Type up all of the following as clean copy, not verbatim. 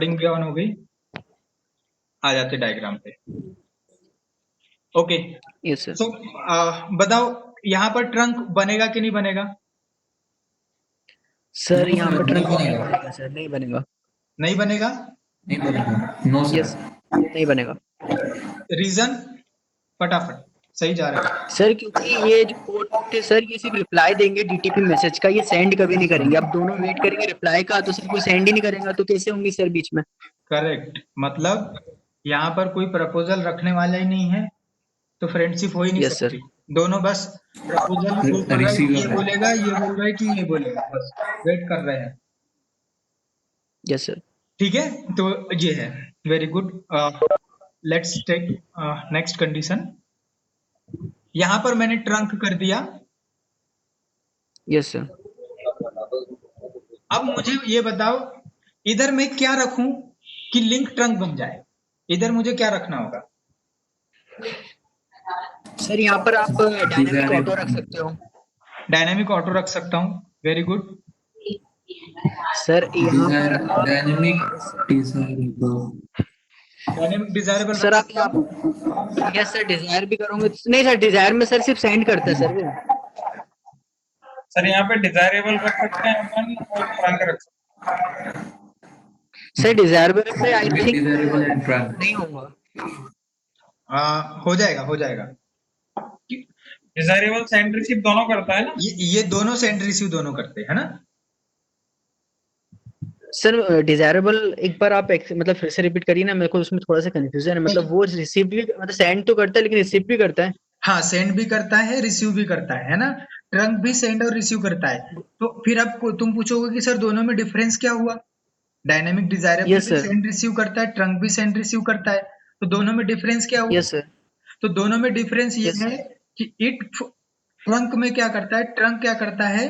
Recording भी on हो गई, आ जाते डायग्राम पे। Okay, yes sir. सो बताओ यहाँ पर ट्रंक बनेगा कि नहीं बनेगा? सर यहाँ पर ट्रंक नहीं नहीं बनेगा। बनेगा सर, नहीं बनेगा। नहीं बनेगा? नहीं बनेगा, नो यस सर। नहीं बनेगा रीजन? फटाफट, सही जा रहे हो। सर, क्योंकि ये जो पोर्ट है सर, ये सिर्फ रिप्लाई देंगे डीटीपी मैसेज का, ये सेंड कभी नहीं करेंगे। अब दोनों वेट करेंगे रिप्लाई का, तो सर कोई सेंड ही नहीं करेगा, तो कैसे होंगे सर बीच में? करेक्ट, मतलब यहाँ पर कोई प्रपोजल रखने वाला ही नहीं है, तो फ्रेंडशिप हो ही नहीं यस सर। सकती। दोनों बस प्रपोजल, वो बोल रहा है कि ये रिसीवर है। बोलेगा, ये बोल रहा है कि ये बोलेगा, बस वेट कर रहे हैं। Yes sir. ठीक है, तो ये है। Very good. Let's take next condition. यहाँ पर मैंने ट्रंक कर दिया। Yes sir. अब मुझे ये बताओ, इधर मैं क्या रखूं कि लिंक ट्रंक बन जाए? इधर मुझे क्या रखना होगा? सर यहाँ पर आप डायनामिक ऑटो रख डिजायरेबल। सकते हो। डायनेमिक ऑटो रख सकता हूँ, वेरी गुड। सर यहाँ पर आप dynamic desirable. Dynamic desirable sir रख आप सकता हूँ। यस सर, डिजायर भी करोगे? नहीं सर, डिजायर में सर सिर्फ सेंड करता है सर वो। सर यहाँ पे डिजायरेबल रख सकते हैं अपन और ट्रंक रख सकते हैं। सर डिजायरेबल पे I think desirable and trunk. नहीं होगा। हो जाएगा, हो जाएगा। डिजायरेबल सेंड रिसीव दोनों करता है ना? ये दोनों सेंड रिसीव दोनों करते हैं ना? सर डिजायरेबल एक बार आप मतलब फिर से रिपीट करिए ना, मेरे को उसमें थोड़ा सा कंफ्यूजन है। मतलब वो रिसीव भी, मतलब सेंड तो करता है लेकिन रिसीव भी करता है। हाँ, सेंड भी करता है, रिसीव भी करता है ना? ट्रंक भी सेंड और रिसीव करता है। तो फिर अब तुम पूछोगे कि सर दोनों में डिफरेंस क्या हुआ? डायनेमिक डिजायरेबल यस भी सर। सेंड रिसीव करता है, ट्रंक भी सेंड रिसीव करता है, तो दोनों में डिफरेंस क्या हुआ? Yes sir. तो दोनों में डिफरेंस ये यस है कि इट ट्रंक में क्या करता है, ट्रंक क्या करता है,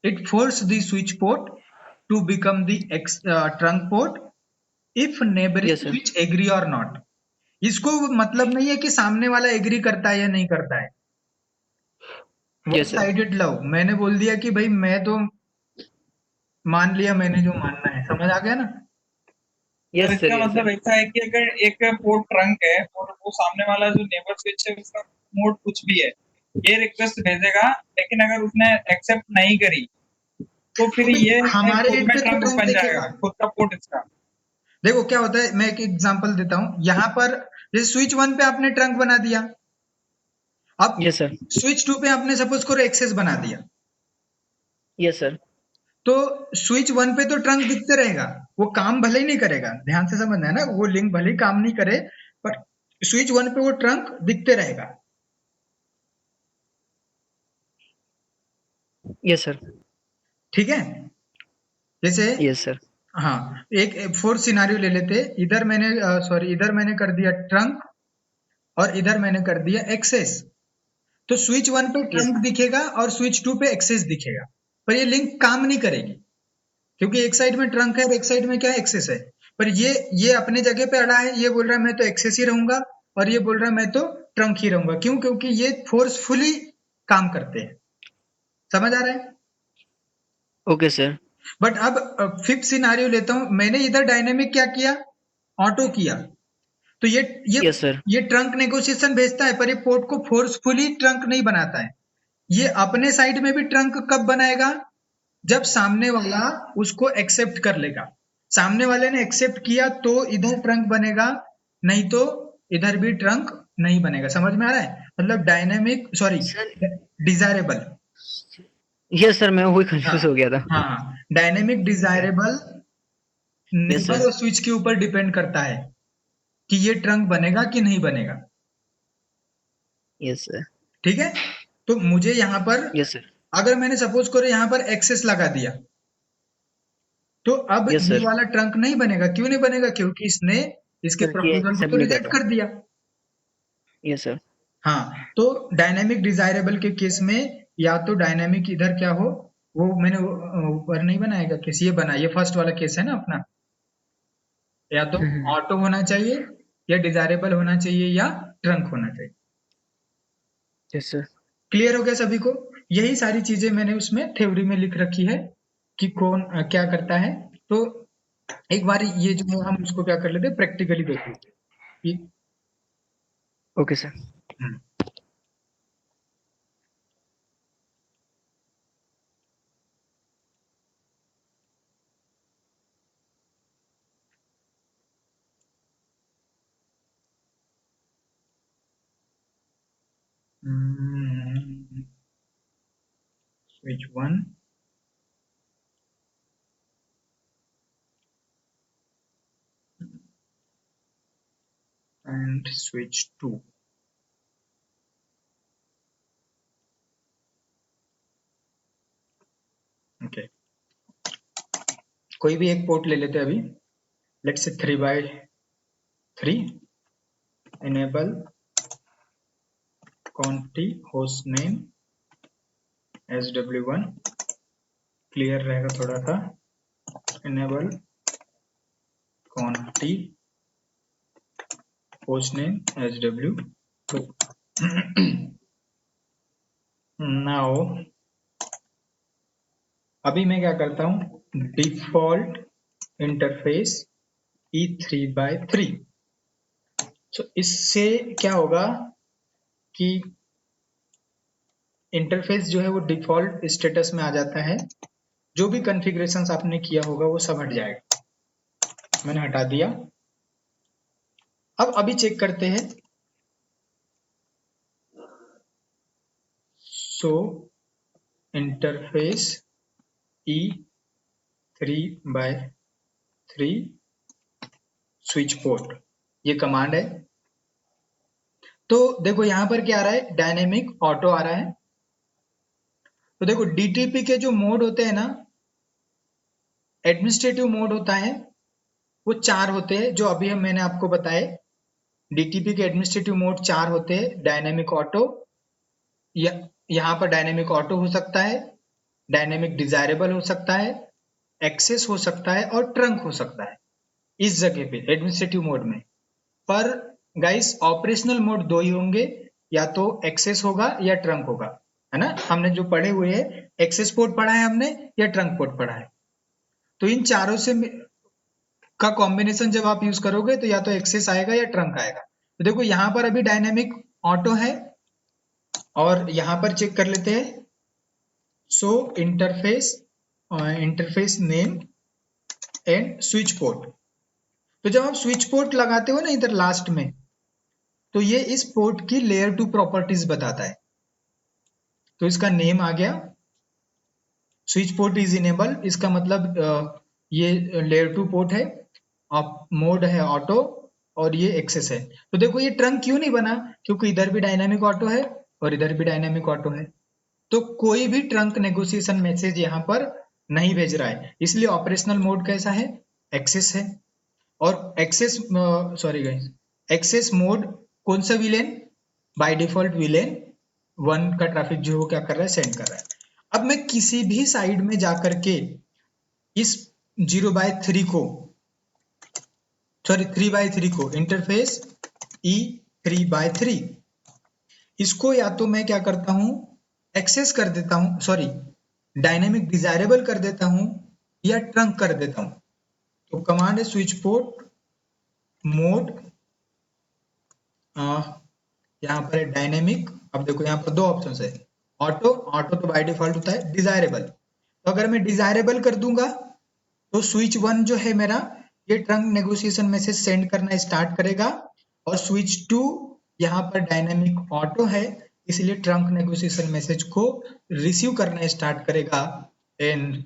it force the switch port to become the trunk port if neighbouring yes sir. Switch agree और नॉट। इसको मतलब नहीं है कि सामने वाला एग्री करता है या नहीं करता है। One yes sir. Sided love, मैंने बोल दिया कि भाई मैं तो मान लिया, मैंने जो मानना है, समझ आ गया ना? Sir yes sir. इसका यस मतलब सर। ऐसा है कि अगर एक पोर्ट ट्रंक है और वो सामने वाला जो नेबर स्विच है उसका मोड कुछ भी है, ये रिक्वेस्ट भेजेगा, लेकिन अगर उसने एक्सेप्ट नहीं करी तो फिर ये हमारे खुद एंड में पे तो ट्रंक ट्रंक बन जाएगा, देखेगा। खुद का पोर्ट इसका। देखो क्या होता है, मैं एक एग्जांपल देता हूं। यहाँ पर जैसे स्विच 1 पे आपने ट्रंक बना दिया, अब यस सर। स्विच 2 पे आपने सपोज करो एक्सेस बना दिया, यस सर। तो स्विच 1 पे तो ट्रंक दिखते रहेगा, वो काम भले ही नहीं करेगा, ध्यान से समझना है ना, वो लिंक भले ही काम नहीं करे, पर स्विच 1 पे वो ट्रंक दिखते रहेगा। Yes sir. ठीक है, जैसे यस सर। हाँ, एक फोर्थ सिनारियो ले लेते। इधर मैंने इधर मैंने कर दिया ट्रंक और इधर मैंने कर दिया एक्सेस। तो स्विच 1 पे यस। ट्रंक दिखेगा और स्विच 2 पे एक्सेस दिखेगा, पर ये लिंक काम नहीं करेगी, क्योंकि एक साइड में ट्रंक है और एक साइड में क्या है, एक्सेस है। पर ये अपने जगह पे अड़ा है, ये बोल रहा है मैं तो एक्सेस ही रहूंगा, और ये बोल रहा है मैं तो ट्रंक ही रहूंगा। क्यों? क्योंकि ये फोर्सफुली काम करते हैं। समझ आ रहा है? Okay sir. बट अब फिफ्थ सिनारियो लेता हूं। मैंने इधर डायनेमिक क्या किया, ऑटो किया, तो ये यस सर। ये ट्रंक नेगोशिएशन भेजता है, पर ये पोर्ट को फोर्सफुली ट्रंक नहीं बनाता है। ये अपने साइड में भी ट्रंक कब बनाएगा? जब सामने वाला उसको एक्सेप्ट कर लेगा। सामने वाले ने एक्सेप्ट किया तो इधर ट्रंक बनेगा, नहीं तो इधर भी ट्रंक नहीं बनेगा। समझ में आ रहा है? मतलब dynamic, sorry, sir desirable. Yes sir, मैं वही हाँ कंफ्यूज हो गया था। हाँ, dynamic desirable yes neighbour sir. और स्विच के ऊपर डिपेंड करता है कि ये ट्रंक बनेगा कि नहीं बनेगा। Yes sir. ठीक है, तो मुझे यहां पर, यस सर। अगर मैंने सपोज करो यहां पर एक्सेस लगा दिया, तो अब यस ये सर। वाला ट्रंक नहीं बनेगा। क्यों नहीं बनेगा? क्योंकि इसने इसके सर ये प्रपोजल को एक्सेप्ट तो नहीं कर रिजेक्ट रहा। कर दिया। Yes sir. हाँ, तो डायनेमिक डिजायरेबल के केस में या तो डायनेमिक इधर क्या हो, वो मैंने ऊपर नहीं बनाएगा केस, ये बना, ये फर्स्ट वाला केस है ना अपना, या तो ऑटो होना चाहिए, या डिजायरेबल होना चाहिए, या ट्रंक होना चाहिए। Yes sir. क्लियर हो गया सभी को? यही सारी चीजें मैंने उसमें थ्योरी में लिख रखी है कि कौन क्या करता है। तो एक बार ये जो है हम इसको क्या कर लेते, प्रैक्टिकली देख लेते ये। Okay sir. Hmm, switch 1 and switch 2. Okay, कोई भी एक पोर्ट ले लेते हैं अभी, let's say 3x3, enable conti host name sw1, clear रहेगा थोड़ा सा, enable conti host name sw2. Now अभी मैं क्या करता हूं, डिफॉल्ट इंटरफेस E3x3। तो इससे क्या होगा कि इंटरफेस जो है वो डिफॉल्ट स्टेटस में आ जाता है, जो भी कॉन्फ़िगरेशंस आपने किया होगा वो सब हट जाएगा। मैंने हटा दिया। अब अभी चेक करते हैं, so interface E3x3 switch port, ये कमांड है। तो देखो यहां पर क्या आ रहा है, डायनेमिक ऑटो आ रहा है। तो देखो डीटीपी के जो मोड होते हैं ना, एडमिनिस्ट्रेटिव मोड होता है, वो 4 होते हैं, जो अभी मैंने आपको बताए। डीटीपी के एडमिनिस्ट्रेटिव मोड 4 होते हैं, डायनेमिक ऑटो, यहाँ पर डायनेमिक ऑटो हो सकता है, डायनेमिक डिजायरेबल हो सकता है, एक्सेस हो सकता है और ट्रंक हो सकता है इस जगह पे एडमिनिस्ट्रेटिव मोड में। पर गाइस ऑपरेशनल मोड 2 ही होंगे, या तो एक्सेस होगा या ट्रंक होगा, है ना। हमने जो पढ़े हुए हैं, एक्सेस पोर्ट पढ़ा है हमने या ट्रंक पोर्ट पढ़ा है। तो इन चारों से का कॉम्बिनेशन जब आप यूज करोगे तो या तो एक्सेस आएगा या ट्रंक आएगा। तो देखो यहाँ पर अभी डायनेमिक ऑटो है, और यहाँ पर चेक कर लेते हैं, so interface name and switch port. तो जब आप स्विच पोर्ट लगाते हो ना इधर लास्ट में, तो ये इस पोर्ट की लेयर 2 प्रॉपर्टीज बताता है। तो इसका नेम आ गया, स्विच पोर्ट इज इनेबल, इसका मतलब ये लेयर 2 पोर्ट है, मोड है ऑटो, और ये एक्सेस है। तो देखो ये ट्रंक क्यों नहीं बना, क्योंकि इधर भी डायनामिक ऑटो है और इधर भी डायनामिक ऑटो है। तो कोई भी ट्रंक नेगोशिएशन मैसेज यहाँ पर नहीं भेज रहा है, इसलिए ऑपरेशनल मोड कैसा है, एक्सेस है। और access sorry guys, access mode कौन सा विलेन, बाय डिफॉल्ट विलेन 1 का ट्रैफिक जो वो क्या कर रहा है, सेंड कर रहा है। अब मैं किसी भी साइड में जाकर के इस 0/3 को, सॉरी 3/3 को, इंटरफेस E3/3, इसको या तो मैं क्या करता हूं, एक्सेस कर देता हूं, सॉरी डायनेमिक डिजायरेबल कर देता हूं, या ट्रंक कर देता हूं। तो कमांड है स्विच पोर्ट मोड, यहाँ पर है डायनेमिक। अब देखो यहाँ पर 2 ऑप्शन है, ऑटो, ऑटो तो बाय डिफॉल्ट होता है, डिजायरेबल। तो अगर मैं डिजायरेबल कर दूंगा तो स्विच 1 जो है मेरा, ये ट्रंक नेगोशिएशन मैसेज सेंड करना स्टार्ट करेगा, और स्विच 2 यहाँ पर डायनेमिक ऑटो है, इसलिए ट्रंक नेगोशिएशन मैसेज को रिसीव करना स्टार्ट करेगा, and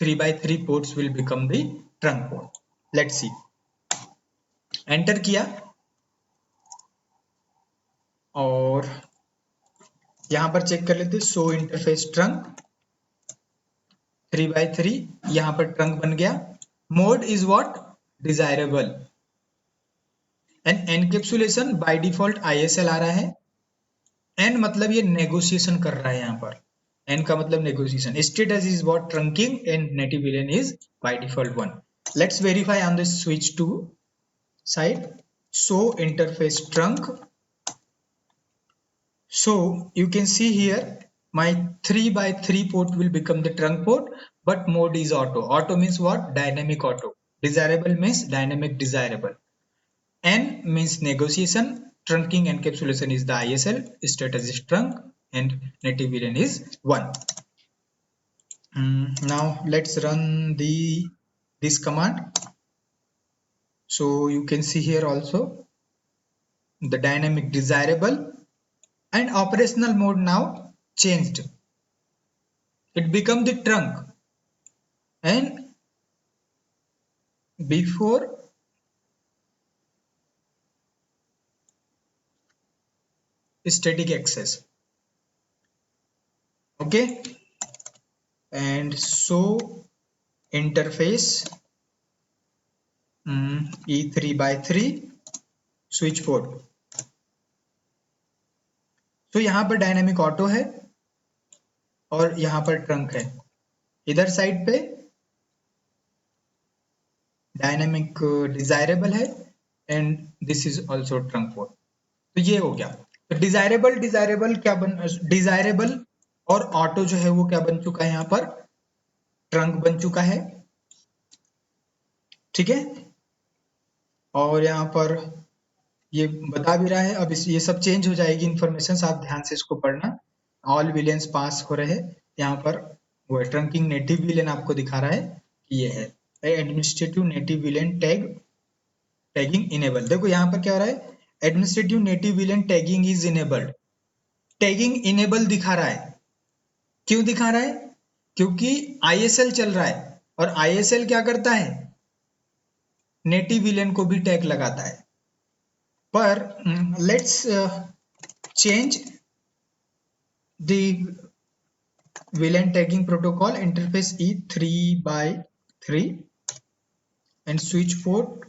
3/3 ports will become the trunk port. Let's see, enter किया, और यहां पर चेक कर लेते, सो इंटरफेस ट्रंक 3/3, यहां पर ट्रंक बन गया। Mode is what, desirable, and encapsulation by default ISL आ रहा है। एन मतलब ये नेगोशिएशन कर रहा है, यहाँ पर एन का मतलब negotiation. Status is what, trunking, and native villain is by default 1। Let's verify on the switch 2 side, so interface trunk. So you can see here my 3/3 port will become the trunk port, but mode is auto. Auto means what? Dynamic auto. Desirable means dynamic desirable. N means negotiation. Trunking encapsulation is the ISL. Status is trunk and native VLAN is 1. Now let's run this command. So you can see here also the dynamic desirable and operational mode now changed. It become the trunk, and before static access. Okay, and so interface E3 by 3 switch port. तो यहाँ पर dynamic auto है और यहाँ पर trunk है, इधर side पे डायनेमिक डिजायरेबल है and this is also trunk port. तो ये हो गया. तो डिजायरेबल और ऑटो जो है वो क्या बन चुका है, यहाँ पर ट्रंक बन चुका है. ठीक है, और यहाँ पर ये बता भी रहा है. अब ये सब चेंज हो जाएगी इन्फॉर्मेशन, आप ध्यान से इसको पढ़ना. ऑल विलेन्स पास हो रहे हैं, यहाँ पर वो ट्रंकिंग नेटिव विलेन आपको दिखा रहा है कि ये है administrative native villain tagging enable. देखो यहाँ पर क्या हो रहा है, administrative native villain tagging is enabled. Tagging enable दिखा रहा है. क्यों दिखा रहा है? क्योंकि ISL चल रहा है और ISL क्या करता है, नेटिव विलेन को भी टैग लगाता है. पर let's change the villain tagging protocol interface E3 by 3 and switch port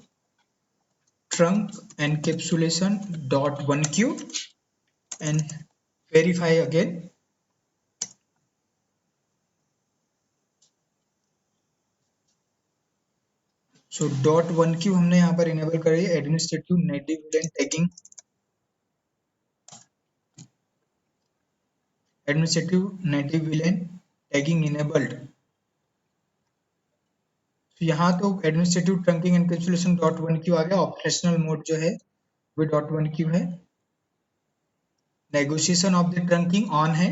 trunk encapsulation .1q and verify again. So .1q हमने यहाँ पर इनेबल करी है, administrative native villain tagging, administrative native villain tagging enabled. तो यहाँ तो एडमिनिस्ट्रेटिव ट्रंकिंग एनकैप्सुलेशन .1q आ गया. Operational mode जो है वो .1q है. Negotiation of the trunking on है.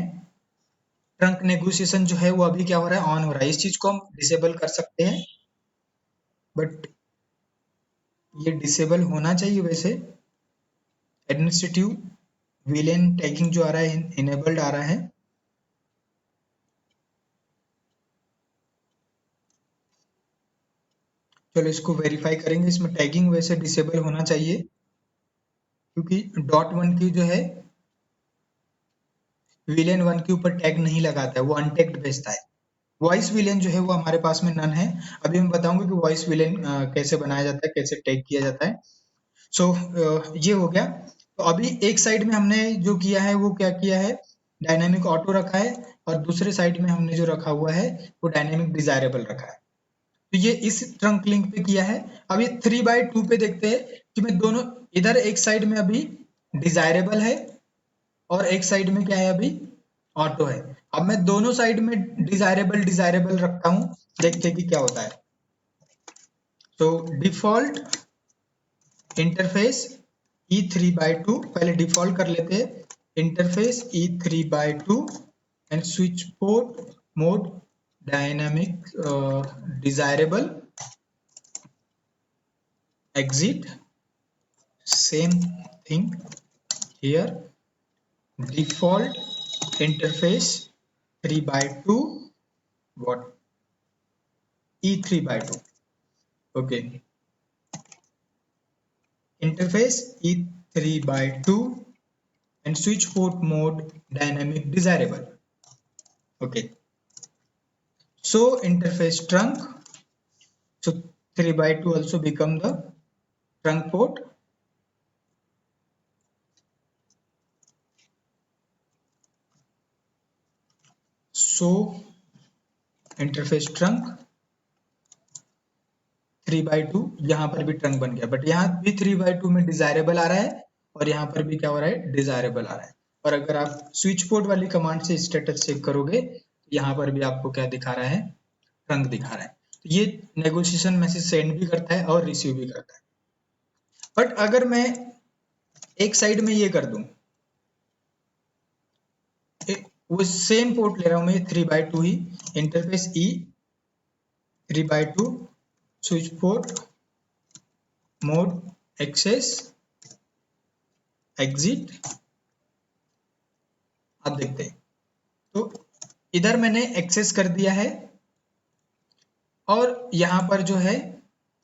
ट्रंक नेगोशिएशन जो है वो अभी क्या हो रहा है, ऑन हो रहा है. इस चीज को हम डिसेबल कर सकते हैं, बट ये डिसेबल होना चाहिए. वैसे एडमिनिस्ट्रेटिव विलेन टैगिंग जो आ रहा है इनेबल्ड आ रहा है. चलो इसको वेरीफाई करेंगे. इसमें टैगिंग वैसे डिसेबल होना चाहिए क्योंकि .1q जो है विलेन 1 के ऊपर टैग नहीं लगाता है, वो अनटैग्ड भेजता है. वॉइस विलेन जो है वो हमारे पास में नन है. अभी मैं बताऊंगा कि वॉइस विलेन कैसे बनाया जाता है, कैसे टैग किया जाता है. सो ये हो गया. तो अभी एक साइड में हमने जो किया है वो क्या किया है, डायनेमिक ऑटो रखा है, और दूसरे साइड में हमने जो रखा हुआ है वो डायनेमिक डिजायरेबल रखा है. तो ये इस ट्रंक लिंक पे किया है. अब ये 3/2 पे देखते हैं कि मैं दोनों, इधर एक साइड में अभी डिजायरेबल है और एक साइड में क्या है अभी ऑटो है. अब मैं दोनों साइड में डिजायरेबल रखता हूं, देखते हैं कि क्या होता है. तो डिफॉल्ट इंटरफेस E3/2, पहले डिफॉल्ट कर लेते हैं. Interface E3/2 and switch port mode dynamic desirable exit. Same thing here. Default interface 3/2 what E3/2. Okay, interface E3/2 and switch port mode dynamic desirable. Okay, so interface trunk, so 3/2 also become the trunk port. So interface trunk 3/2, यहाँ पर भी trunk बन गया, but यहाँ भी 3/2 में desirable आ रहा है और यहाँ पर भी क्या हो रहा है, डिजायरेबल आ रहा है. और अगर आप स्विच पोर्ट वाली कमांड से स्टेटस चेक करोगे, यहाँ पर भी आपको क्या दिखा रहा है, ट्रंक दिखा रहा है। तो ये नेगोशिएशन मैसेज सेंड भी करता है और रिसीव भी करता है। बट अगर मैं एक साइड में ये कर दूं, वो सेम पोर्ट ले रहा हूं मैं 3x2 ही, interface e 3x2 switch port mode access exit. आप देखते हैं तो इधर मैंने एक्सेस कर दिया है और यहाँ पर जो है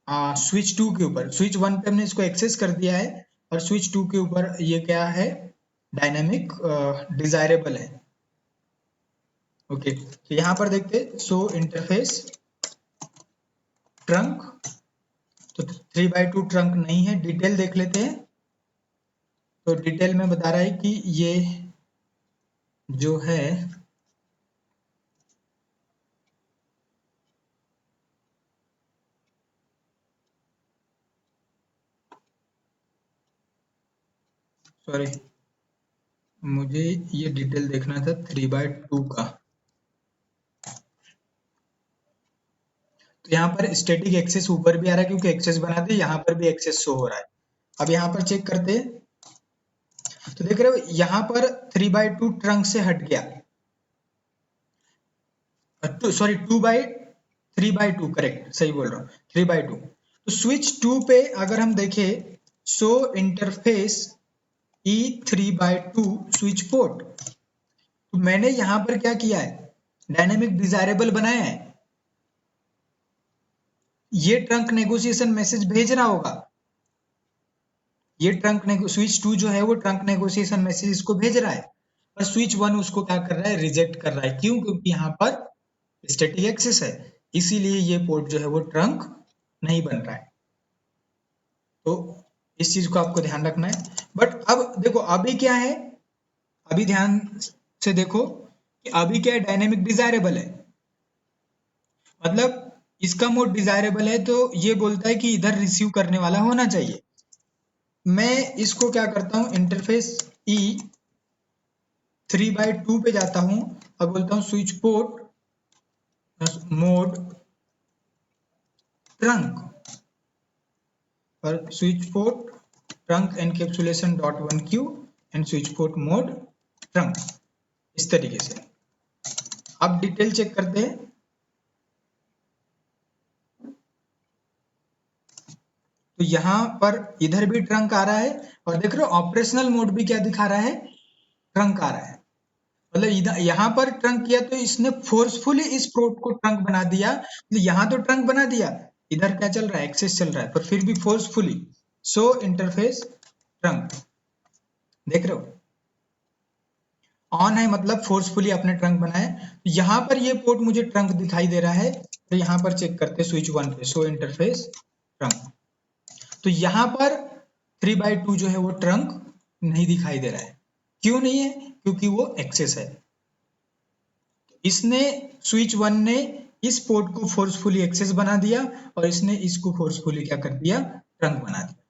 स्विच 2 के ऊपर, स्विच 1 पे हमने इसको एक्सेस कर दिया है और स्विच 2 के ऊपर ये क्या है, डायनामिक डिजायरेबल है। ओके, तो यहाँ पर देखते सो इंटरफेस ट्रंक, तो 3x2 ट्रंक नहीं है। डिटेल देख लेते हैं, तो डिटेल में बता रहा है कि ये जो है सॉरी, मुझे ये डिटेल देखना था 3x2 का। तो यहाँ पर स्टैटिक एक्सेस ऊपर भी आ रहा है क्योंकि एक्सेस बना दिया, यहाँ पर भी एक्सेस शो हो रहा है। अब यहाँ पर चेक करते हैं, तो देख रहे हो यहाँ पर 3x2 ट्रंक से हट गया, सॉरी 3x2 करेक्ट, सही बोल रहा हूँ 3x2। तो स्विच 2 पे अगर हम देखें, सो interface e 3x2 switch port, तो मैंने यहां पर क्या किया है, डायनेमिक डिजायरेबल बनाया है। ये ट्रंक नेगोशिएशन मैसेज भेज रहा होगा, ये ट्रंक स्विच 2 जो है वो ट्रंक नेगोशिएशन मैसेज इसको भेज रहा है, और स्विच 1 उसको क्या कर रहा है, रिजेक्ट कर रहा है। क्यों? क्योंकि यहाँ पर स्टैटिक एक्सेस है, इसीलिए ये पोर्ट जो है वो ट्रंक नहीं बन रहा है। तो इस चीज को आपको ध्यान रखना है। बट अब देखो अभी क्या है, अभी ध्यान से देखो कि अभी क्या है, डायनेमिक डिजायरेबल है, मतलब इसका मोड डिजायरेबल है, तो ये बोलता है कि इधर रिसीव करने वाला होना चाहिए। मैं इसको क्या करता हूं, इंटरफेस ई 3x2 पे जाता हूं और बोलता हूं स्विच पोर्ट मोड ट्रंक, और switch port trunk encapsulation dot 1q and switch port mode trunk, इस तरीके से। अब डिटेल चेक करते हैं, तो यहां पर इधर भी ट्रंक आ रहा है, और देख रहे हो ऑपरेशनल मोड भी क्या दिखा रहा है, ट्रंक आ रहा है। मतलब इधर यहां पर ट्रंक किया तो इसने फोर्सफुली इस पोर्ट को ट्रंक बना दिया, तो यहां तो ट्रंक बना दिया, इधर क्या चल रहा है, एक्सेस चल रहा है, पर फिर भी फोर्सफुली। सो इंटरफेस ट्रंक, देख रहे हो ऑन है, मतलब फोर्सफुली आपने ट्रंक बनाया। तो यहां पर ये पोर्ट मुझे ट्रंक दिखाई दे रहा है, तो यहां पर चेक करते स्विच 1 पे, सो इंटरफेस ट्रंक, तो यहां पर 3x2 जो है वो ट्रंक नहीं दिखाई दे रहा है। क्यों नहीं है? क्योंकि वो एक्सेस है। इसने स्विच 1 ने इस पोर्ट को फोर्सफुली एक्सेस बना दिया, और इसने इसको फोर्सफुली क्या कर दिया, ट्रंक बना दिया।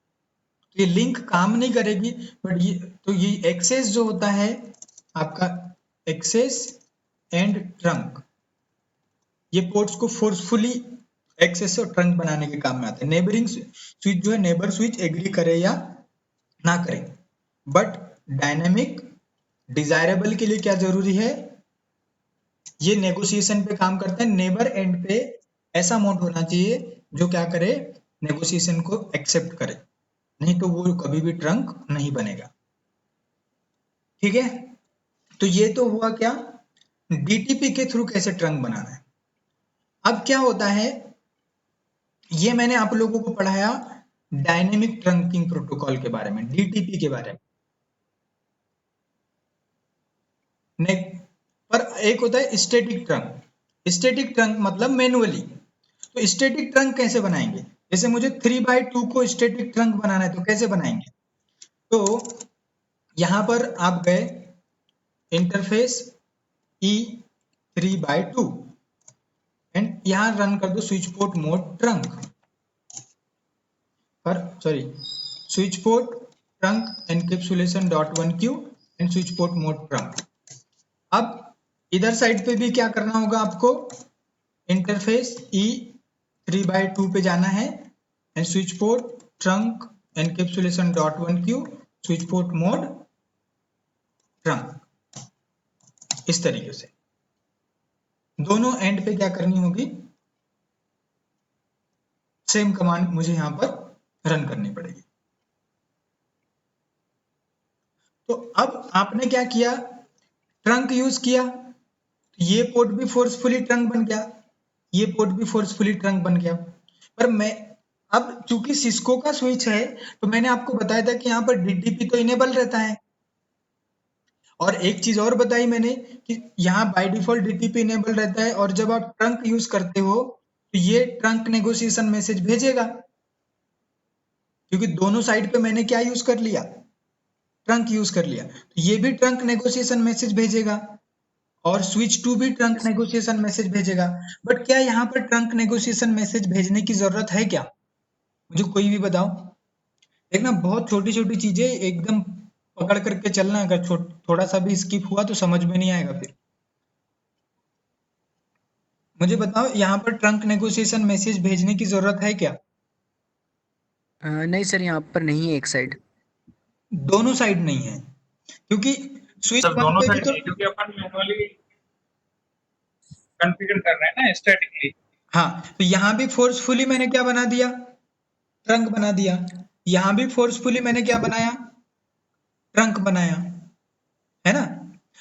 तो ये लिंक काम नहीं करेगी, बट ये एक्सेस जो होता है आपका, एक्सेस एंड ट्रंक, ये पोर्ट्स को फोर्सफुली एक्सेस और ट्रंक बनाने के काम में आते हैं। नेबरिंग स्विच जो है, नेबर स्विच एग्री करे या ना करे, बट डायनेमिक डिजायरेबल के लिए क्या जरूरी है, ये नेगोशिएशन पे काम करते हैं। नेबर एंड पे ऐसा मोड होना चाहिए जो क्या करे, नेगोशिएशन को एक्सेप्ट करे, नहीं तो वो कभी भी ट्रंक नहीं बनेगा। ठीक है, तो ये तो हुआ क्या, डीटीपी के थ्रू कैसे ट्रंक बनाना है। अब क्या होता है, ये मैंने आप लोगों को पढ़ाया डायनेमिक ट्रंकिंग प्रोटोकॉल के बारे में, डीटीपी के बारे में। पर एक होता है स्टैटिक ट्रंक। स्टैटिक ट्रंक मतलब मैनुअली। तो स्टैटिक ट्रंक कैसे बनाएंगे, जैसे मुझे 3x2 को स्टैटिक ट्रंक बनाना है, तो कैसे बनाएंगे, तो यहां पर आप गए इंटरफेस ई 3x2 एंड यहां रन कर दो स्विच पोर्ट मोड ट्रंक, पर sorry switch port trunk encapsulation dot 1q and switch port mode trunk. अब इधर साइड पे भी क्या करना होगा आपको, इंटरफेस E3/2 पे जाना है and switch port trunk encapsulation dot 1Q switch port mode trunk, इस तरीके से दोनों एंड पे क्या करनी होगी, सेम कमांड मुझे यहां पर रन करनी पड़ेगी। तो अब आपने क्या किया, ट्रंक यूज किया, ये पोर्ट भी फोर्सफुली ट्रंक बन गया, ये पोर्ट भी फोर्सफुली ट्रंक बन गया। पर मैं अब चूंकि सिस्को का स्विच है तो मैंने आपको बताया था कि यहाँ पर डीटीपी तो इनेबल रहता है, और एक चीज और बताई मैंने कि यहाँ बाय डिफॉल्ट डीटीपी इनेबल रहता है, और जब आप ट्रंक यूज करते हो तो ये ट्रंक नेगोशिएशन मैसेज भेजेगा, क्योंकि दोनों साइड पे मैंने क्या यूज कर लिया, ट्रंक यूज कर लिया, तो ये भी ट्रंक नेगोशिएशन मैसेज भेजेगा और स्विच टू भी ट्रंक नेगोशिएशन मैसेज भेजेगा। बट क्या यहाँ पर ट्रंक नेगोशिएशन मैसेज भेजने की जरूरत है क्या, मुझे कोई भी बताओ। देखना बहुत छोटी छोटी चीजें एकदम पकड़ करके चलना, अगर थोड़ा सा भी स्किप हुआ तो समझ में नहीं आएगा फिर। मुझे बताओ यहाँ पर ट्रंक नेगोशिएशन मैसेज भेजने की जरूरत है क्या? नहीं सर, यहाँ पर नहीं है एक साइड। दोनों साइड नहीं है, क्योंकि स्विच सब वन दोनों पे भी साइड तो नहीं, क्योंकि अपन मैनुअली कॉन्फ़िगर कर रहे हैं ना स्टैटिकली। हाँ, तो यहाँ भी फोर्सफुली मैंने क्या बना दिया, ट्रंक बना दिया, यहाँ भी फोर्सफुली मैंने क्या बनाया, ट्रंक बनाया, है ना।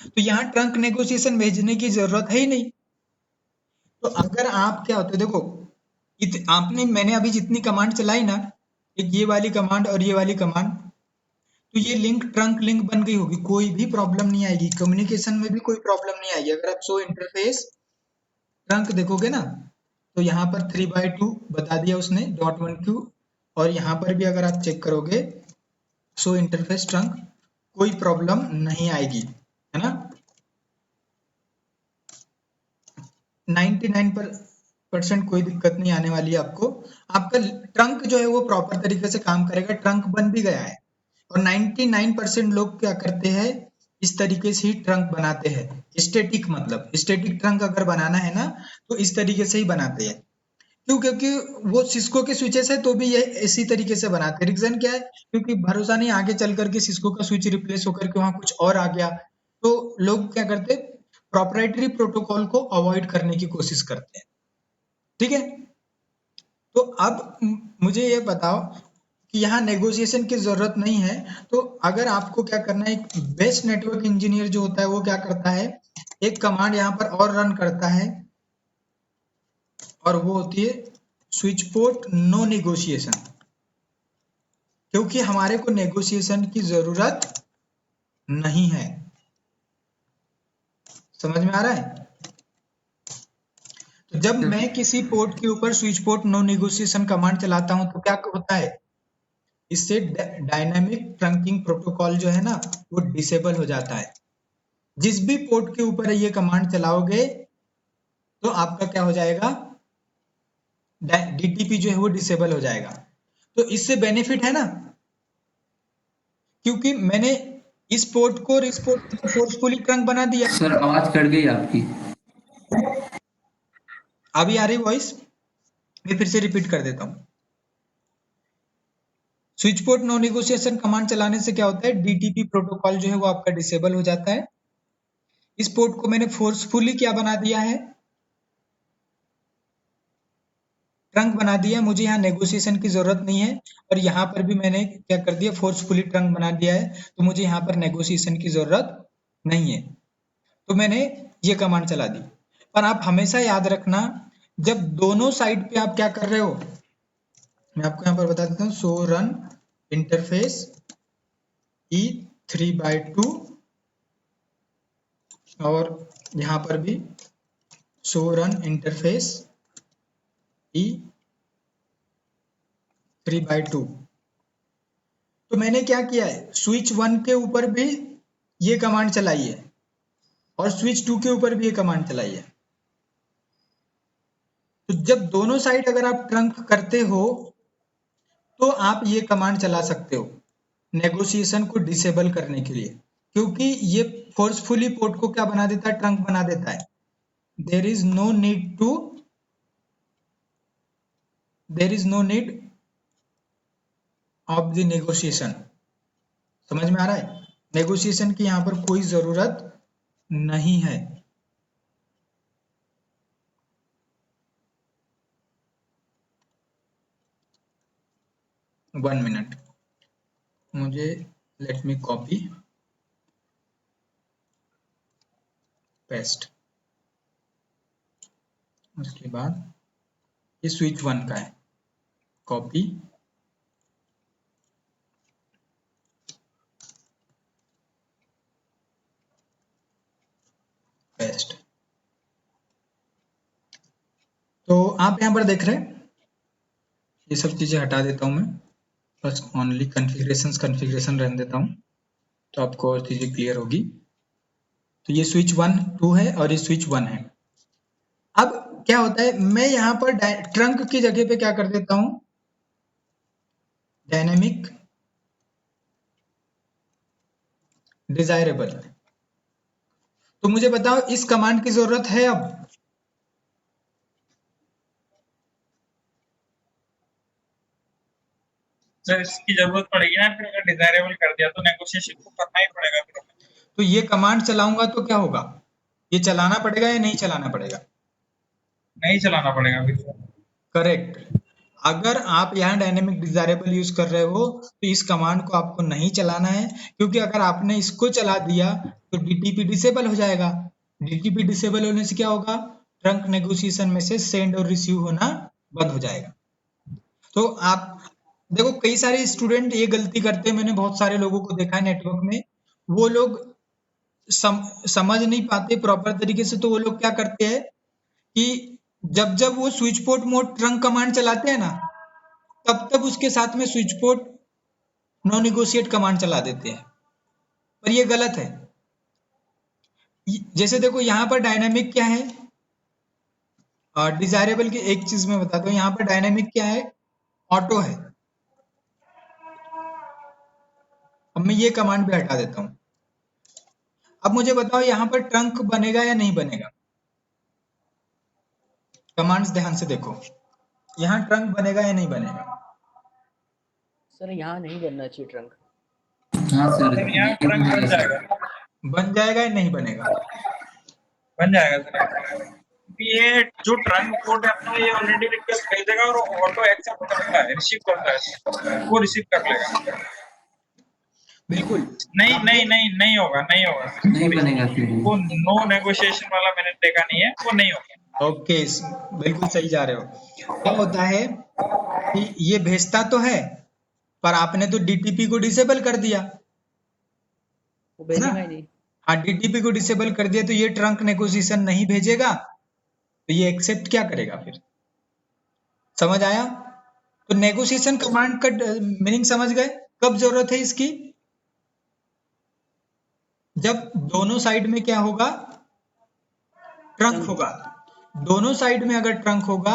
तो यहाँ ट्रंक नेगोशिएशन भेजने की जरूरत है ही नहीं। तो अगर आप क्या होते, देखो आपने मैंने अभी जितनी कमांड चलाई ना, एक ये वाली कमांड और ये वाली कमांड, तो ये लिंक ट्रंक लिंक बन गई होगी, कोई भी प्रॉब्लम नहीं आएगी, कम्युनिकेशन में भी कोई प्रॉब्लम नहीं आएगी। अगर आप शो इंटरफेस ट्रंक देखोगे ना, तो यहाँ पर 3/2 बता दिया उसने डॉट 1Q, और यहाँ पर भी अगर आप चेक करोगे शो इंटरफेस ट्रंक, कोई प्रॉब्लम नहीं आएगी, है ना। 99% कोई दिक्कत नहीं आने वाली है आपको। आपका ट्रंक जो है वो प्रॉपर तरीके से काम करेगा, ट्रंक बन भी गया है, और 99% लोग क्या करते हैं, इस तरीके से ही ट्रंक बनाते हैं। स्टैटिक मतलब स्टैटिक ट्रंक अगर बनाना है ना तो इस तरीके से ही बनाते हैं। क्यों? क्योंकि वो सिस्को के स्विचेस है तो भी ये इसी तरीके से बनाते हैं। रीजन क्या है, क्योंकि भरोसा नहीं आगे चल करके सिस्को का स्विच रिप्लेस होकर के वहां कुछ और आ गया, तो लोग क्या करते, प्रोप्राइटरी प्रोटोकॉल को अवॉइड करने की कोशिश करते हैं। ठीक है, तो अब मुझे ये बताओ कि यहाँ नेगोशिएशन की जरूरत नहीं है, तो अगर आपको क्या करना है, एक बेस्ट नेटवर्क इंजीनियर जो होता है वो क्या करता है, एक कमांड यहाँ पर और रन करता है, और वो होती है स्विच पोर्ट नो नेगोशिएशन, क्योंकि हमारे को नेगोशिएशन की जरूरत नहीं है। समझ में आ रहा है? तो जब मैं किसी पोर्ट के ऊपर switch port no negotiation command चलाता हूं तो क्या होता है, इससे डायनामिक ट्रंकिंग प्रोटोकॉल जो है ना वो डिसेबल हो जाता है। जिस भी पोर्ट के ऊपर ये कमांड चलाओगे तो आपका क्या हो जाएगा, डीटीपी जो है वो डिसेबल हो जाएगा। तो इससे बेनिफिट है ना, क्योंकि मैंने इस पोर्ट को और इस पोर्ट को फोर्सफुली ट्रंक बना दिया। सर आवाज कट गई आपकी। अभी आ रही वॉइस? मैं फिर से रिपीट कर देता हूं। Switch port no negotiation command चलाने से क्या होता है, डीटीपी प्रोटोकॉल जो है वो आपका डिसेबल हो जाता है। इस पोर्ट को मैंने फोर्सफुली क्या बना दिया है, ट्रंक बना दिया, मुझे यहाँ नेगोशिएशन की जरूरत नहीं है, और यहाँ पर भी मैंने क्या कर दिया, फोर्सफुली ट्रंक बना दिया है, तो मुझे यहाँ पर नेगोशिएशन की जरूरत नहीं है, तो मैंने ये कमांड चला दी। पर आप हमेशा याद रखना, जब दोनों साइड पे आप क्या कर रहे हो, मैं आपको यहाँ पर बता देता हूँ, सो रन इंटरफेस E3/2, और यहाँ पर भी सो रन इंटरफेस E3/2। तो मैंने क्या किया है, स्विच 1 के ऊपर भी ये कमांड चलाई है और स्विच 2 के ऊपर भी ये कमांड चलाई है। तो जब दोनों साइड अगर आप ट्रंक करते हो तो आप ये कमांड चला सकते हो नेगोशिएशन को डिसेबल करने के लिए, क्योंकि ये फोर्सफुली पोर्ट को क्या बना देता है, ट्रंक बना देता है। There is no need to there is no need of the negotiation. समझ में आ रहा है? नेगोशिएशन की यहाँ पर कोई जरूरत नहीं है। वन मिनट, मुझे लेट मी कॉपी पेस्ट। उसके बाद ये स्विच 1 का है, कॉपी पेस्ट। तो आप यहाँ पर देख रहे हैं, ये सब चीजें हटा देता हूं मैं, बस ओनली कॉन्फ़िगरेशन रहने देता हूं, तो आपको और चीजें क्लियर होगी। तो ये स्विच 1 2 है और ये स्विच 1 है। अब क्या होता है, मैं यहाँ पर ट्रंक की जगह पे क्या कर देता हूं, डायनेमिक डिजायरेबल। तो मुझे बताओ इस कमांड की जरूरत है अब? सर इसकी जरूरत पड़ेगी ना, फिर अगर डिजायरेबल कर दिया तो नेगोशिएशन को करना ही पड़ेगा फिर। तो ये कमांड चलाऊंगा तो क्या होगा, ये चलाना पड़ेगा या नहीं चलाना पड़ेगा? नहीं चलाना पड़ेगा फिर। करेक्ट। अगर आप यहाँ डायनेमिक डिजायरेबल यूज कर रहे हो तो इस कमांड को आपको नहीं चलाना है, क्योंकि अगर आपने इसको चला दिया तो डीटीपी डिसेबल हो जाएगा। डीटीपी डिसेबल होने से क्या होगा, ट्रंक नेगोशिएशन मैसेज सेंड और रिसीव होना बंद हो जाएगा। तो आप देखो कई सारे स्टूडेंट ये गलती करते हैं, मैंने बहुत सारे लोगों को देखा है नेटवर्क में, वो लोग समझ नहीं पाते प्रॉपर तरीके से। तो वो लोग क्या करते हैं कि जब जब वो switch port mode trunk command चलाते हैं ना, तब तब उसके साथ में switch port no negotiate command चला देते हैं, पर ये गलत है। जैसे देखो यहाँ पर डायनेमिक क्या है, डिजायरेबल की एक चीज मैं बताता हूँ, यहाँ पर डायनेमिक क्या है, ऑटो है। अब मैं ये कमांड भी हटा देता हूँ। अब मुझे बताओ यहाँ पर ट्रंक बनेगा या नहीं बनेगा? कमांड्स ध्यान से देखो, यहाँ ट्रंक बनेगा या नहीं बनेगा? सर यहाँ नहीं बनना चाहिए ट्रंक। हाँ सर, सर यहाँ ट्रंक बन जाएगा। बन जाएगा या नहीं बनेगा? बन जाएगा सर। ये जो ट्रंक कोड है अपना, ये ऑलरेडी रिक्वेस्ट भेजेगा और ऑटो एक्सेप्ट करता है, रिसीव करता है, वो रिसीव कर लेगा। बिल्कुल नहीं नहीं नहीं नहीं होगा, नहीं होगा, नहीं बनेगा फिर ये। वो नो नेगोशिएशन वाला मैंने देखा नहीं है, वो नहीं होगा। ओके, बिल्कुल सही जा रहे हो। क्या होता है कि ये भेजता तो है, पर आपने तो डीटीपी को डिसेबल कर दिया, वो है ना? भेजेगा ही नहीं। हाँ, डीटीपी को डिसेबल कर दिया तो ये ट्रंक नेगोशिएशन नहीं भेजेगा, तो ये एक्सेप्ट क्या करेगा फिर? समझ आया? तो नेगोशिएशन कमांड का मीनिंग समझ गए, कब जरूरत है इसकी? जब दोनों साइड में क्या होगा, ट्रंक होगा। दोनों साइड में अगर ट्रंक होगा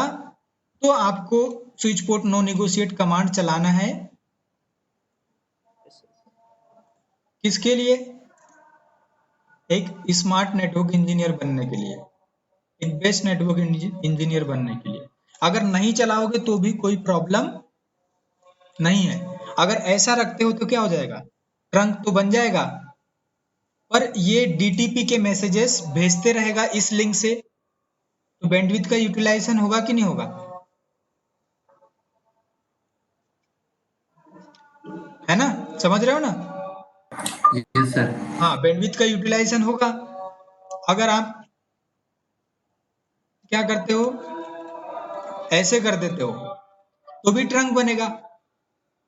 तो आपको switch port no negotiate command चलाना है। किसके लिए? एक स्मार्ट नेटवर्क इंजीनियर बनने के लिए, एक बेस्ट नेटवर्क इंजीनियर बनने के लिए। अगर नहीं चलाओगे तो भी कोई प्रॉब्लम नहीं है। अगर ऐसा रखते हो तो क्या हो जाएगा, ट्रंक तो बन जाएगा, पर ये डीटीपी के मैसेजेस भेजते रहेगा इस लिंक से, तो बैंडविड्थ का यूटिलाइजेशन होगा कि नहीं होगा? है ना? समझ रहे हो ना? Yes sir. हाँ, बैंडविड्थ का यूटिलाइजेशन होगा। अगर आप क्या करते हो, ऐसे कर देते हो, तो भी ट्रंक बनेगा,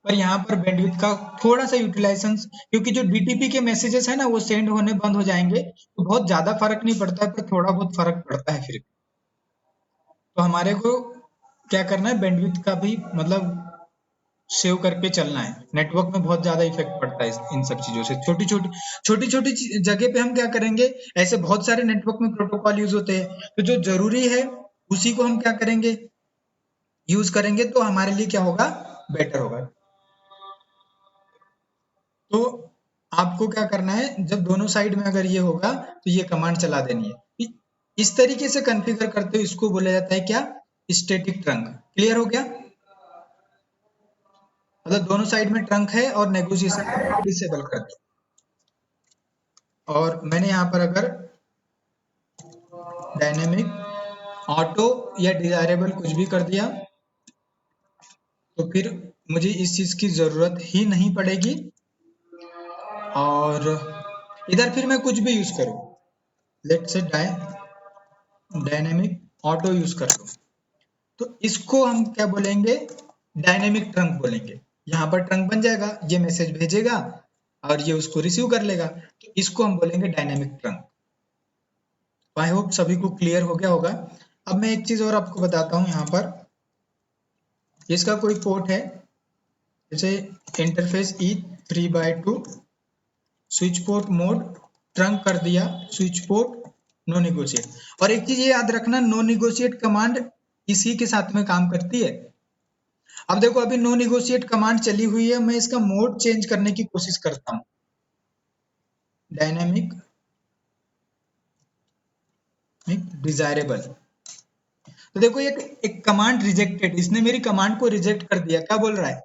पर यहाँ पर बैंडविड्थ का थोड़ा सा यूटिलाइजेशन, क्योंकि जो डीटीपी के मैसेजेस है ना वो सेंड होने बंद हो जाएंगे, तो बहुत ज्यादा फर्क नहीं पड़ता है, पर थोड़ा बहुत फर्क पड़ता है फिर। तो हमारे को क्या करना है, बैंडविड्थ का भी मतलब सेव करके चलना है। नेटवर्क में बहुत ज्यादा इफेक्ट पड़ता है इन सब चीजों से। छोटी छोटी जगह पे हम क्या करेंगे, ऐसे बहुत सारे नेटवर्क में प्रोटोकॉल यूज होते हैं, तो जो जरूरी है उसी को हम क्या करेंगे, यूज करेंगे, तो हमारे लिए क्या होगा, बेटर होगा। तो आपको क्या करना है, जब दोनों साइड में अगर ये होगा तो ये कमांड चला देनी है। इस तरीके से कॉन्फ़िगर करते हो, इसको बोला जाता है क्या, स्टैटिक ट्रंक। क्लियर हो गया? मतलब दोनों साइड में ट्रंक है और नेगोशिएशन डिसेबल कर दिया। और मैंने यहाँ पर अगर डायनेमिक ऑटो या डिजायरेबल कुछ भी कर दिया तो फिर मुझे इस चीज की जरूरत ही नहीं पड़ेगी। और इधर फिर मैं कुछ भी यूज करूं, let's say dynamic auto use कर लूं, तो इसको हम क्या बोलेंगे, डायनेमिक ट्रंक बोलेंगे। यहाँ पर ट्रंक बन जाएगा, ये मैसेज भेजेगा और ये उसको रिसीव कर लेगा, तो इसको हम बोलेंगे डायनेमिक ट्रंक। आई होप सभी को क्लियर हो गया होगा। अब मैं एक चीज और आपको बताता हूँ, यहाँ पर इसका कोई पोर्ट है, जैसे interface E3/2 switch port mode trunk कर दिया, स्विच पोर्ट नो निगोशिएट। और एक चीज ये याद रखना, नो निगोशिएट कमांड इसी के साथ में काम करती है। अब देखो अभी नो निगोशिएट कमांड चली हुई है, मैं इसका मोड चेंज करने की कोशिश करता हूं, डायनेमिक डिजायरेबल। तो देखो एक कमांड रिजेक्टेड, इसने मेरी कमांड को रिजेक्ट कर दिया। क्या बोल रहा है,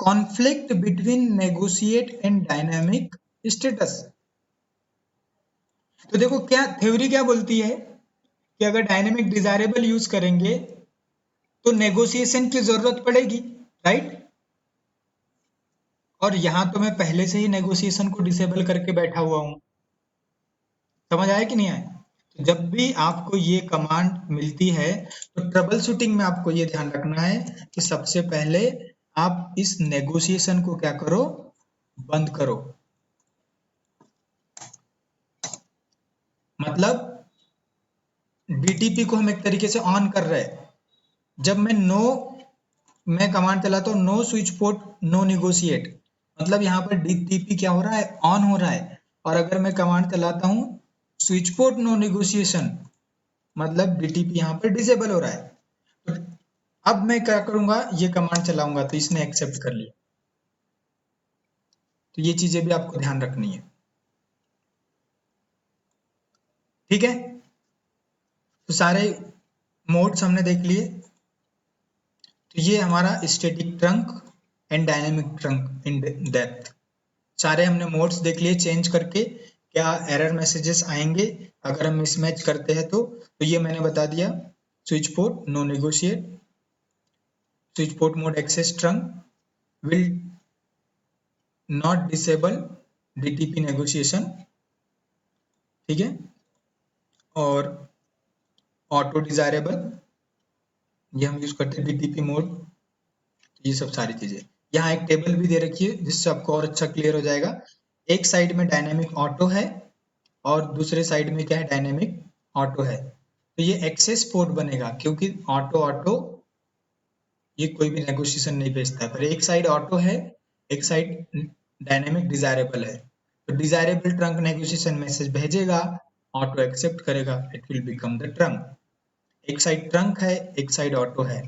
conflict between negotiate and dynamic status. तो देखो क्या थ्योरी क्या बोलती है कि अगर डायनेमिक डिजायरेबल यूज करेंगे तो नेगोशिएशन की जरूरत पड़ेगी, राइट। और यहां तो मैं पहले से ही नेगोशिएशन को डिसेबल करके बैठा हुआ हूं। समझ आया कि नहीं आया। तो जब भी आपको ये कमांड मिलती है तो ट्रबल शूटिंग में आपको ये ध्यान रखना है कि सबसे पहले आप इस नेगोशिएशन को क्या करो, बंद करो। मतलब डीटीपी को हम एक तरीके से ऑन कर रहे हैं। जब मैं कमांड चलाता हूं no switch port no negotiate, मतलब यहाँ पर डीटीपी क्या हो रहा है, ऑन हो रहा है। और अगर मैं कमांड चलाता हूं स्विच पोर्ट नो निगोशिएशन, मतलब डीटीपी यहाँ पर डिसेबल हो रहा है। तो अब मैं क्या करूंगा, ये कमांड चलाऊंगा तो इसने एक्सेप्ट कर लिया। तो ये चीजें भी आपको ध्यान रखनी है, ठीक है। तो सारे मोड्स हमने देख लिए। तो ये हमारा static trunk and dynamic trunk in depth, सारे हमने मोड्स देख लिए चेंज करके क्या एरर मैसेजेस आएंगे अगर हम मिसमैच करते हैं। तो ये मैंने बता दिया, switch port no negotiate, switch port mode access trunk will not disable DTP negotiation, ठीक है। और ऑटो डिजायरेबल ये हम यूज करते हैं डीटीपी मोड। ये सब सारी चीजें, यहाँ एक टेबल भी दे रखी है जिससे आपको और अच्छा क्लियर हो जाएगा। एक साइड में डायनेमिक ऑटो है और दूसरे साइड में क्या है, डायनेमिक ऑटो है। तो ये एक्सेस पोर्ट बनेगा क्योंकि ऑटो ये कोई भी नेगोशिएशन नहीं भेजता है, पर एक साइड ऑटो है एक साइड डायनेमिक डिजायरेबल है। तो डिजायरेबल ट्रंक नेगोशिएशन मैसेज भेजेगा, ऑटो एक्सेप्ट करेगा, it will become the trunk. एक साइड ट्रंक है एक साइड ऑटो है,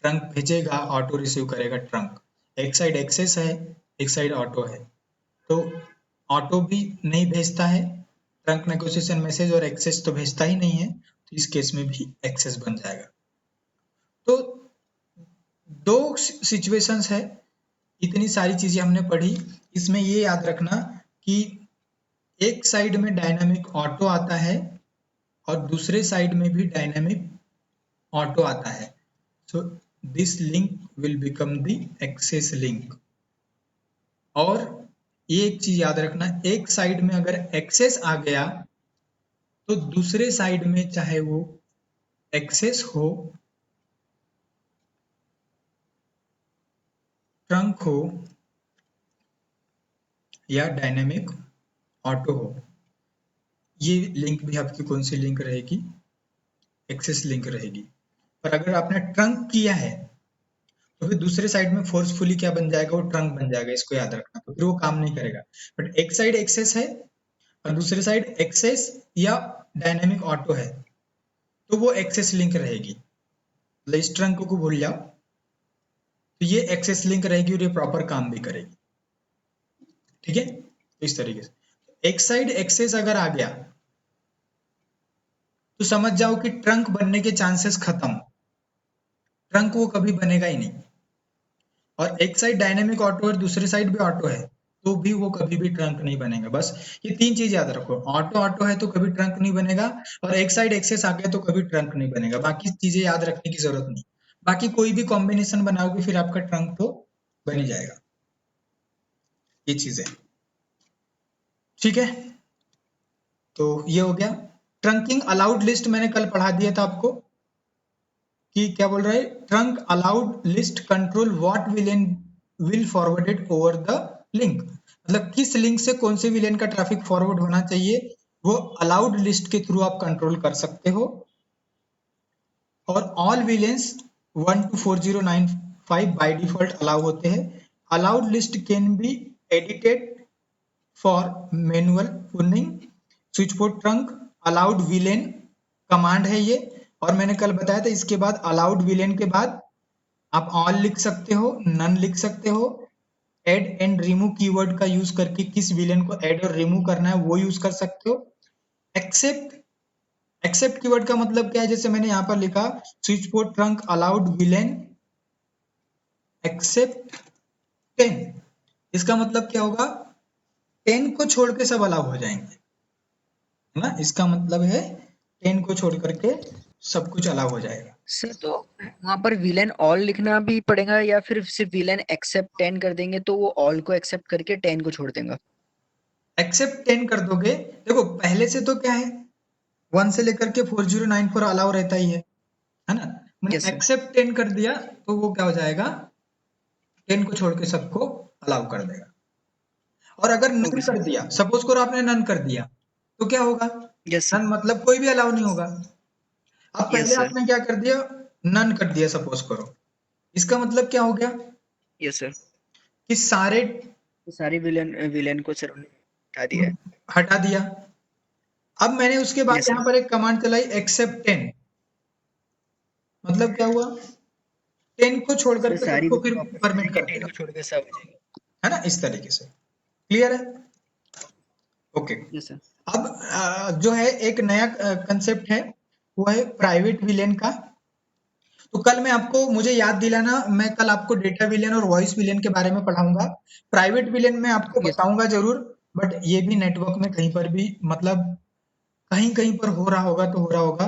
ट्रंक भेजेगा ऑटो रिसीव करेगा ट्रंक। एक साइड एक्सेस है एक साइड ऑटो है, तो ऑटो भी नहीं भेजता है ट्रंक नेगोशिएशन मैसेज और एक्सेस तो भेजता ही नहीं है, तो इस केस में भी एक्सेस बन जाएगा। तो दो सिचुएशंस है, इतनी सारी चीजें हमने पढ़ी। इसमें ये याद रखना कि एक साइड में डायनामिक ऑटो आता है और दूसरे साइड में भी डायनामिक ऑटो आता है। So this link will become the access link. और ये एक चीज याद रखना, एक साइड में अगर एक्सेस आ गया तो दूसरे साइड में चाहे वो एक्सेस हो, ट्रंक हो या डायनेमिक ऑटो हो, ये लिंक भी आपकी कौन सी लिंक रहेगी, एक्सेस लिंक रहेगी। पर अगर आपने ट्रंक किया है तो फिर दूसरे साइड में फोर्सफुली क्या बन जाएगा, वो ट्रंक बन जाएगा, इसको याद रखना। तो फिर वो काम नहीं करेगा। बट एक साइड एक्सेस है और दूसरे साइड एक्सेस या डायनेमिक ऑटो है तो वो एक्सेस लिंक रहेगी। मतलब इस ट्रंक को भूल जाओ, तो ये एक्सेस लिंक रहेगी और ये प्रॉपर काम भी करेगी, ठीक है। इस तरीके से एक साइड एक्सेस अगर आ गया तो समझ जाओ कि ट्रंक बनने के चांसेस खत्म, ट्रंक वो कभी बनेगा ही नहीं। और एक साइड डायनेमिक ऑटो और दूसरी साइड भी ऑटो है तो भी वो कभी भी ट्रंक नहीं बनेगा। बस ये 3 चीज याद रखो, ऑटो ऑटो है तो कभी ट्रंक नहीं बनेगा, और एक साइड एक्सेस आ गया तो कभी ट्रंक नहीं बनेगा। बाकी चीजें याद रखने की जरूरत नहीं। बाकी कोई भी कॉम्बिनेशन बनाओगे फिर आपका ट्रंक तो बन ही जाएगा। ये चीज है, ठीक है। तो ये हो गया। ट्रंकिंग अलाउड लिस्ट मैंने कल पढ़ा दिया था आपको कि क्या बोल रहा है, trunk allowed list control what will forwarded over the link. मतलब किस लिंक से कौन से विलेन का ट्रैफिक फॉरवर्ड होना चाहिए वो अलाउड लिस्ट के थ्रू आप कंट्रोल कर सकते हो। और all VLANs 1 to 4095 by default allow होते हैं। Allowed list can be edited for manual pruning. Switch port trunk allowed VLAN command है ये, और मैंने कल बताया था इसके बाद अलाउड विलेन के बाद आप ऑल लिख सकते हो, नन लिख सकते हो, एड एंड रिमूव कीवर्ड का यूज करके किस विलेन को ऐड और रिमूव करना है वो यूज कर सकते हो। एक्सेप्ट कीवर्ड का मतलब क्या है, जैसे मैंने यहाँ पर लिखा switch port trunk allowed VLAN except 10, इसका मतलब क्या होगा, 10 को छोड़ के सब अलाउ हो जाएंगे, है ना। इसका मतलब है 10 को छोड़ करके सब कुछ अलाउ हो जाएगा। सर तो वहां पर विलेन ऑल लिखना भी पड़ेगा या फिर सिर्फ विलेन एक्सेप्ट 10 कर देंगे तो वो ऑल को एक्सेप्ट करके 10 को छोड़ देगा? एक्सेप्ट 10 कर दोगे, देखो पहले से तो क्या है 1 से लेकर के 4094 अलाउ रहता ही है ना। मैंने Yes, sir. एक्सेप्ट 10 कर दिया तो वो क्या हो जाएगा, 10 को छोड़ के सबको अलाउ कर देगा। और अगर नन Okay, sir. कर दिया, सपोज करो आपने नन कर दिया तो क्या होगा, Yes, sir. नन मतलब कोई भी अलाउ नहीं होगा। अब Yes, पहले sir. आपने क्या कर दिया, नन कर दिया सपोज करो, इसका मतलब क्या हो गया Yes, sir. कि सारे तो सारी विलेन को सर उन्होंने हटा दिया है। हटा दिया। अब मैंने उसके बाद Yes, sir. यहाँ पर एक कमांड चलाई एक्सेप्ट 10, मतलब क्या हुआ, 10 को छोड़ सर करके सारी सबको फिर विलेन वापस परमिट जाएंगे कर 10 देगा, को छोड़ के सब हो जाएंगे। है ना, इस तरीके से। क्लियर है, ओके। Yes, sir. अब जो है एक नया कंसेप्ट है वो है प्राइवेट विलेन का। तो कल मैं आपको, मुझे याद दिलाना, मैं कल आपको डेटा विलेन और वॉइस विलेन के बारे में पढ़ाऊंगा। प्राइवेट विलेन में आपको Yes, sir. बताऊंगा जरूर, बट ये भी नेटवर्क में कहीं पर भी, मतलब कहीं कहीं पर हो रहा होगा तो हो रहा होगा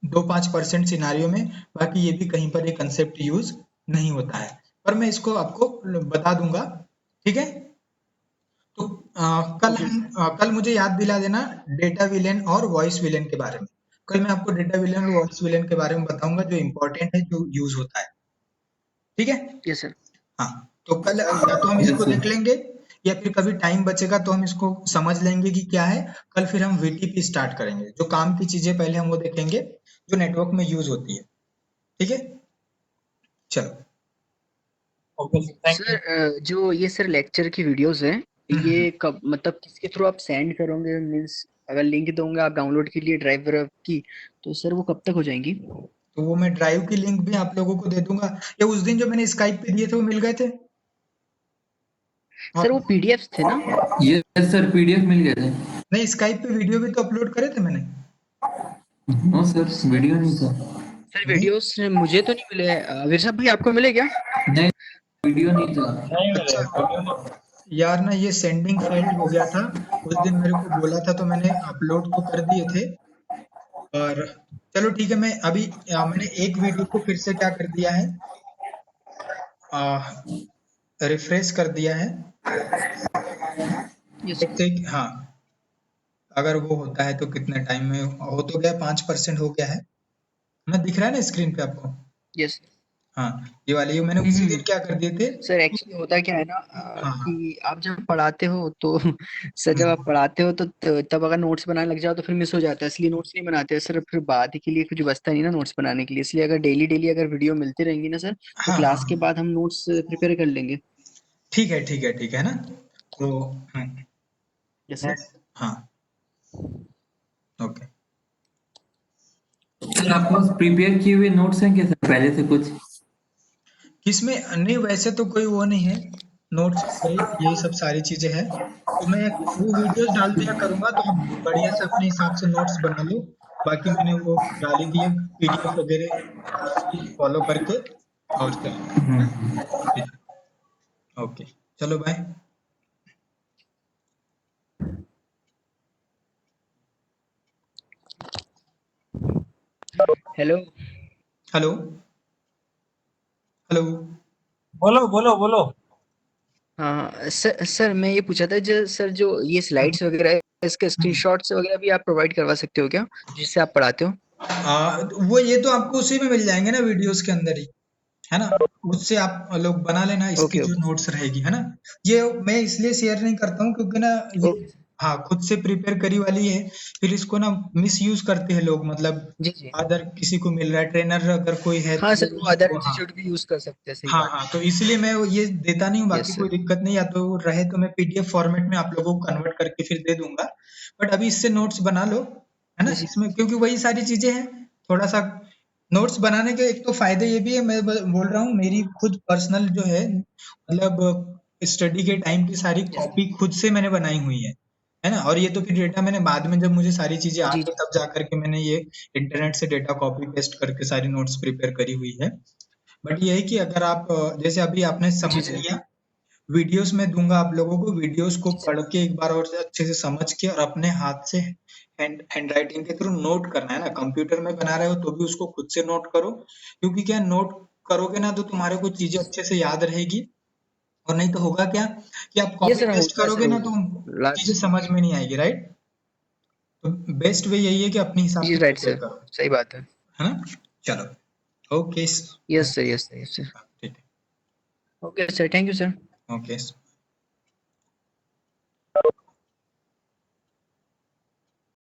2-5% सिनारियों में, बाकी ये भी कहीं पर ये कंसेप्ट यूज नहीं होता है, पर मैं इसको आपको बता दूंगा, ठीक है। तो कल मुझे याद दिला देना डेटा विलेन और वॉइस विलेन के बारे में। कल मैं आपको डेटा विलेन और वॉइस विलेन के बारे में बताऊंगा जो इंपॉर्टेंट है, जो यूज होता है, ठीक है। Yes, sir. हाँ, तो कल या तो हम Yes, इसको sir. देख लेंगे या फिर कभी टाइम बचेगा तो हम इसको समझ लेंगे कि क्या है। कल फिर हम वीटीपी स्टार्ट करेंगे, जो काम की चीजें पहले हम वो देखेंगे जो नेटवर्क में यूज होती है, ठीक है। चलो, ओके थैंक यू। सर जो ये सर लेक्चर की वीडियोस हैं ये हम्म, कब, मतलब किसके थ्रू आप सेंड करोगे? मींस अगर लिंक दोगे आप डाउनलोड के लिए ड्राइव की, तो सर वो कब तक हो जाएंगी? तो वो मैं ड्राइव की लिंक भी आप लोगों को दे दूंगा, या उस दिन जो मैंने स्काइप पे दिए थे वो मिल गए थे सर वो आप? पीडीएफ्स थे ना? यस सर, पीडीएफ मिल गए थे। नहीं, स्काइप पे वीडियो भी तो अपलोड करे थे मैंने। नो सर, वीडियो नहीं था। सर नहीं, वीडियोस मुझे तो नहीं मिले। वीर साहब भाई आपको मिले क्या? नहीं, वीडियो नहीं था। नहीं मिले अच्छा वीडियो नहीं। यार ना, ये सेंडिंग फेल्ड हो गया था, उस दिन मेरे को बोला था तो मैंने अपलोड तो कर दिए थे। और चलो ठीक है, मैं अभी मैंने एक वीडियो को फिर से क्या कर दिया है, रिफ्रेश कर दिया है। यस। देखते हैं हाँ, अगर वो होता है तो कितने टाइम में हो, तो गया 5% हो गया है ना, दिख रहा है ना स्क्रीन पे आपको। यस। हाँ, ये वाले, ये मैंने उसी दिन क्या कर दिए थे। सर एक्चुअली होता क्या है ना हाँ हाँ, कि आप जब पढ़ाते हो तो सर जब आप हम्म, पढ़ाते हो तो तब अगर नोट्स बनाने लग जाओ तो फिर मिस हो जाता है, इसलिए नोट्स नहीं बनाते हैं सर। फिर बाद के लिए कुछ बचता नहीं ना नोट्स बनाने के लिए, इसलिए अगर डेली डेली अगर वीडियो मिलती रहेंगी ना सर तो हाँ हाँ क्लास के हाँ, बाद हम नोट्स प्रिपेयर कर लेंगे। ठीक है ठीक है ठीक है ना। तो यस सर। हाँ, ओके। सर आपके पास प्रिपेयर किए हुए नोट्स हैं क्या सर, पहले से कुछ? किसमें, नहीं वैसे तो कोई वो नहीं है नोट्स पे, यही सब सारी चीजें हैं। तो मैं वो वीडियोस डाल दिया करूंगा तो आप बढ़िया से अपने हिसाब से नोट्स बना लो। बाकी मैंने वो डाल ही दिए पीडीएफ वगैरह, उसी फॉलो करके और चलो, हम्म। ठीक है। ओके, चलो बाय। हेलो। Hello hello. बोलो बोलो बोलो। हाँ सर, मैं ये पूछा था जो सर, जो ये स्लाइड्स वगैरह है, इसके स्क्रीनशॉट्स वगैरह भी आप प्रोवाइड करवा सकते हो क्या, जिससे आप पढ़ाते हो? वो ये तो आपको उसी में मिल जाएंगे ना, वीडियोस के अंदर ही, है ना। उससे आप लोग बना लेना, इसकी ओके जो ओके नोट्स रहेगी, है ना। ये मैं इसलिए शेयर नहीं करता हूँ क्योंकि ना ये, ओके। हाँ, खुद से प्रिपेयर करी वाली है। फिर इसको ना मिस यूज करते हैं लोग, मतलब जी जी। अदर किसी को मिल रहा है, ट्रेनर अगर कोई है हाँ तो सर, वो अदर उसको, हाँ इंस्टीट्यूट भी यूज कर सकते हैं, सही हाँ बात हाँ, तो इसलिए मैं वो ये देता नहीं हूँ। है। बाकी यस कोई सर। दिक्कत नहीं, या तो रहे तो मैं पीडीएफ फॉर्मेट में आप लोगों को कन्वर्ट करके फिर दे दूंगा। बट अभी इससे नोट्स बना लो, है ना, जी जी। इसमें क्योंकि वही सारी चीजें हैं। थोड़ा सा नोट्स बनाने के एक तो फायदे ये भी है, मैं बोल रहा हूँ, मेरी खुद पर्सनल जो है, मतलब स्टडी के टाइम की सारी यस सर। कॉपी खुद से मैंने बनाई हुई है ना। और ये तो फिर डेटा मैंने बाद में, जब मुझे सारी चीजें आ जी गई जी। तब जा करके मैंने ये इंटरनेट से डेटा कॉपी पेस्ट करके सारी नोट्स प्रिपेयर करी हुई है। बट ये है कि अगर आप जैसे अभी आपने जी समझ सर। लिया, वीडियोस में दूंगा आप लोगों को, वीडियोस को जी सर। पढ़ के एक बार और से अच्छे से समझ के, और अपने हाथ से हैंड राइटिंग के थ्रू नोट करना है ना। कंप्यूटर में बना रहे हो तो भी उसको खुद से नोट करो, क्योंकि क्या, नोट करोगे ना तो तुम्हारे को चीजें अच्छे से याद रहेगी। और नहीं तो होगा क्या कि आप ये कॉपी सर पेस्ट होता है सर, करोगे ना वो तो चीजें लास्ट। समझ में नहीं आएगी, राइट। तो बेस्ट वे यही है कि अपने हिसाब जी से राइट प्रिपेयर सर, करो, सही बात है। है ना। चलो, okay. Yes sir, yes sir, yes sir. ठीक okay sir, thank you sir. है, ओके।